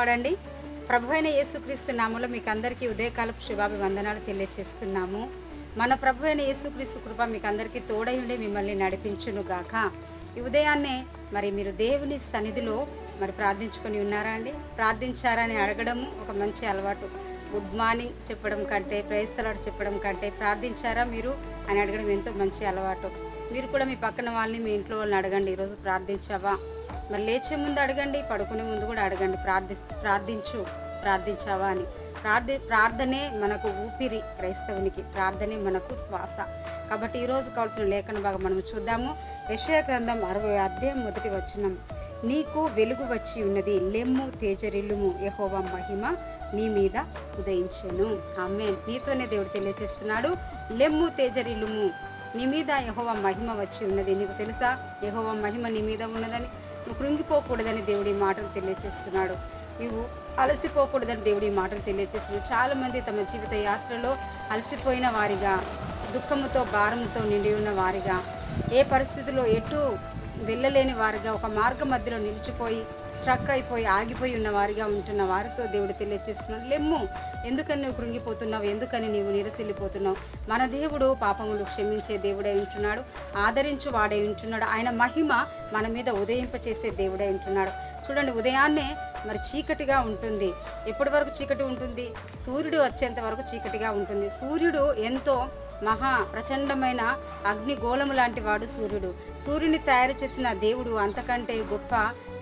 Lord అండి. ప్రభువైన యేసుక్రీస్తు నామములో మీకు అందరికీ ఉదయకాలపు శుభాభివందనాలు తెలియజేస్తున్నాము. మన ప్రభువైన యేసుక్రీస్తు కృప మీకు అందరికీ తోడై ఉండి మిమ్మల్ని నడిపించును గాక. ఈ ఉదయాన్నే మరి మీరు దేవుని సన్నిధిలో మరి ప్రార్థించుకొని ఉన్నారా అండి? ప్రార్థించారని అడగడము ఒక మంచి అలవాటు. గుడ్ మార్నింగ్ చెప్పడం కంటే, ప్రైజ్ ది లార్డ్ చెప్పడం కంటే ప్రార్థించారా మీరు అని అడగడం ఎంతో మంచి అలవాటు. మీరు కూడా మీ పక్కన వాళ్ళని, మీ ఇంట్లో వాళ్ళని అడగండి, ఈరోజు ప్రార్థించావా? మరి లేచే ముందు అడగండి, పడుకునే ముందు కూడా అడగండి, ప్రార్థించావా అని. ప్రార్థనే మనకు ఊపిరి, క్రైస్తవునికి ప్రార్థనే మనకు శ్వాస. కాబట్టి ఈరోజు కావాల్సిన లేఖన భాగం మనం చూద్దాము. యెషయా గ్రంథం 60వ అధ్యాయం 1వ వచనం. నీకు వెలుగు వచ్చి ఉన్నది, లెమ్ము తేజరిల్లుము, యెహోవా మహిమ నీ మీద ఉదయించెను. ఆమేన్. నీతోనే దేవుడు తెలియజేస్తున్నాడు, లెమ్ము తేజరిల్లుము, నీ మీద యెహోవా మహిమ వచ్చి ఉన్నది. నీకు తెలుసా యెహోవా మహిమ నీ మీద ఉన్నదని? నువ్వు కృంగిపోకూడదని దేవుడి మాటలు తెలియజేస్తున్నాడు. నువ్వు అలసిపోకూడదని దేవుడి మాటలు తెలియజేస్తున్నాడు. చాలామంది తమ జీవిత యాత్రలో అలసిపోయిన వారిగా, దుఃఖముతో భారముతో నిండి ఉన్న వారిగా, ఏ పరిస్థితిలో ఎటు వెళ్ళలేని వారిగా, ఒక మార్గ మధ్యలో నిలిచిపోయి స్ట్రక్ అయిపోయి ఆగిపోయి ఉన్న వారిగా ఉంటున్న వారితో దేవుడు తెలియజేస్తున్నాడు, లెమ్ము, ఎందుకని నువ్వు కృంగిపోతున్నావు, ఎందుకని నీవు నిరసిల్లిపోతున్నావు? మన దేవుడు పాపములు క్షమించే దేవుడై ఉంటున్నాడు, ఆదరించు వాడై ఉంటున్నాడు. ఆయన మహిమ మన మీద ఉదయింపచేసే దేవుడై ఉంటున్నాడు. చూడండి, ఉదయాన్నే మరి చీకటిగా ఉంటుంది. ఎప్పటి వరకు చీకటి ఉంటుంది? సూర్యుడు వచ్చేంత వరకు చీకటిగా ఉంటుంది. సూర్యుడు ఎంతో మహా ప్రచండమైన అగ్నిగోళము లాంటి వాడు సూర్యుడు. సూర్యుని తయారు చేసిన దేవుడు అంతకంటే గొప్ప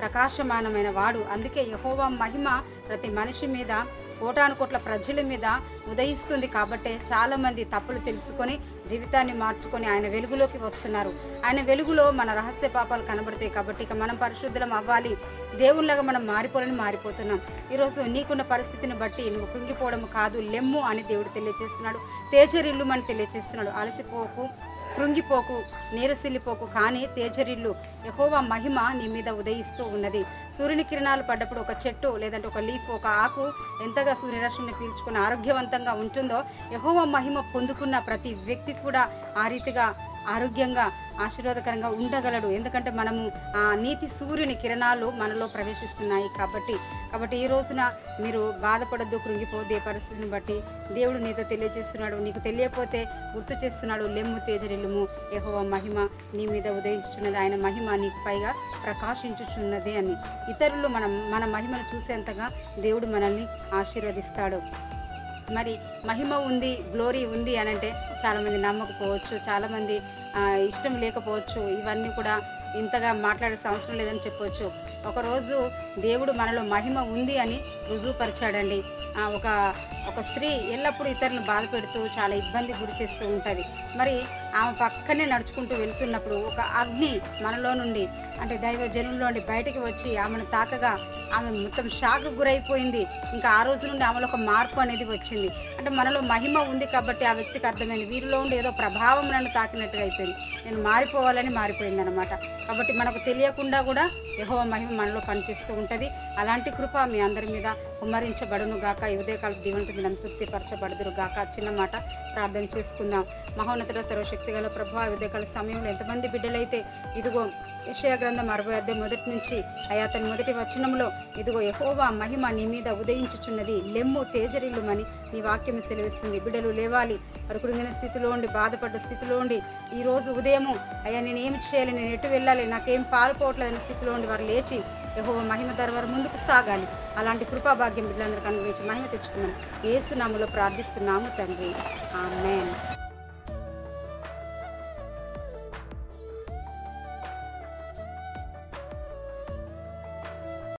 ప్రకాశమానమైన వాడు. అందుకే యెహోవా మహిమ ప్రతి మనిషి మీద, కోటాను కోట్ల ప్రజల మీద ఉదయిస్తుంది. కాబట్టే చాలామంది తప్పులు తెలుసుకొని జీవితాన్ని మార్చుకొని ఆయన వెలుగులోకి వస్తున్నారు. ఆయన వెలుగులో మన రహస్య పాపాలు కనబడతాయి. కాబట్టి ఇక మనం పరిశుద్ధులం అవ్వాలి, దేవుళ్ళగా మనం మారిపోతున్నాం. ఈరోజు నీకున్న పరిస్థితిని బట్టి నువ్వు కృంగిపోవడం కాదు, లెమ్ము అని దేవుడు తెలియజేస్తున్నాడు. తేజరిల్లు అని తెలియజేస్తున్నాడు. అలసిపోకు, కృంగిపోకు, నీరసిల్లిపోకు, కానీ తేజరిల్లు, యెహోవా మహిమ నీ మీద ఉదయిస్తూ ఉన్నది. సూర్యుని కిరణాలు పడ్డప్పుడు ఒక చెట్టు లేదంటే ఒక లీఫ్, ఒక ఆకు ఎంతగా సూర్యరశ్మిని పీల్చుకుని ఆరోగ్యవంతంగా ఉంటుందో, యెహోవా మహిమ పొందుకున్న ప్రతి వ్యక్తి కూడా ఆ రీతిగా ఆరోగ్యంగా, ఆశీర్వాదకరంగా ఉండగలడు. ఎందుకంటే మనము ఆ నీతి సూర్యుని కిరణాలు మనలో ప్రవేశిస్తున్నాయి. కాబట్టి ఈ రోజున మీరు బాధపడద్దు, కృంగిపోద్దు. ఏ పరిస్థితిని బట్టి దేవుడు నీతో తెలియజేస్తున్నాడు. నీకు తెలియకపోతే గుర్తు చేస్తున్నాడు, లెమ్ము తేజరిల్లుము, యెహోవా మహిమ నీ మీద ఉదయించుచున్నది, ఆయన మహిమ నీకు పైగా ప్రకాశించుచున్నది అని. ఇతరులు మన మహిమను చూసేంతగా దేవుడు మనల్ని ఆశీర్వదిస్తాడు. మరి మహిమ ఉంది, గ్లోరీ ఉంది అని అంటే చాలామంది నమ్మకపోవచ్చు, చాలామంది ఇష్టం లేకపోవచ్చు, ఇవన్నీ కూడా ఇంతగా మాట్లాడాల్సిన అవసరం లేదని చెప్పవచ్చు. ఒకరోజు దేవుడు మనలో మహిమ ఉంది అని రుజువుపరిచాడండి. ఒక స్త్రీ ఎల్లప్పుడూ ఇతరులను బాధ పెడుతూ చాలా ఇబ్బంది గురి చేస్తూ ఉంటుంది. మరి ఆమె పక్కనే నడుచుకుంటూ వెళ్తున్నప్పుడు ఒక అగ్ని మనలో నుండి, అంటే దైవ జనుల్లో నుండి బయటికి వచ్చి ఆమెను తాకగా ఆమె మొత్తం షాక్ గురైపోయింది. ఇంకా ఆ రోజు నుండి ఆమెలో ఒక మార్పు అనేది వచ్చింది. అంటే మనలో మహిమ ఉంది కాబట్టి ఆ వ్యక్తికి అర్థమైంది, వీరిలో ఉండి ఏదో ప్రభావం నన్ను తాకినట్టుగా అయిపోయింది, నేను మారిపోవాలని మారిపోయింది అనమాట. కాబట్టి మనకు తెలియకుండా కూడా యెహోవా మహిమ మనలో పనిచేస్తూ ఉంటుంది. అలాంటి కృప మీ అందరి మీద కుమ్మరించబడును గాక. ఈ ఉదయకాల దీవెనతో మీరు తృప్తిపరచబడుదురు గాక. చిన్న మాట ప్రార్థన చేసుకుందాం. మహోన్నతుడ సర్వశక్తి గల ప్రభువా, ఉదయకాల సమయంలో ఎంతమంది బిడ్డలైతే ఇదిగో యెషయా గ్రంథం 60వ అధ్యాయం 1 నుంచి అతని 1వ వచనంలో ఇదిగో యెహోవా మహిమ నీ మీద ఉదయించుచున్నది, లెమ్ము తేజరిల్లుమని నీ వాక్యం సెలవిస్తుంది. బిడ్డలు లేవాలి, వారు కృంగిన స్థితిలో ఉండి, బాధపడ్డ స్థితిలో ఉండి, ఈరోజు ఉదయము అయ్యా నేను ఏమి చేయాలి, నేను ఎటు వెళ్ళాలి, నాకేం పాల్పోవట్లేదనే స్థితిలో ఉండి వారు లేచి యెహోవా మహిమ ద్వారా వారు ముందుకు సాగాలి. అలాంటి కృపాభాగ్యం బిడ్డలందరికీ అనుగ్రహించి మహిమ తెచ్చుకున్నాను. యేసు నామములో ప్రార్థిస్తున్నాము తండ్రి, ఆమేన్.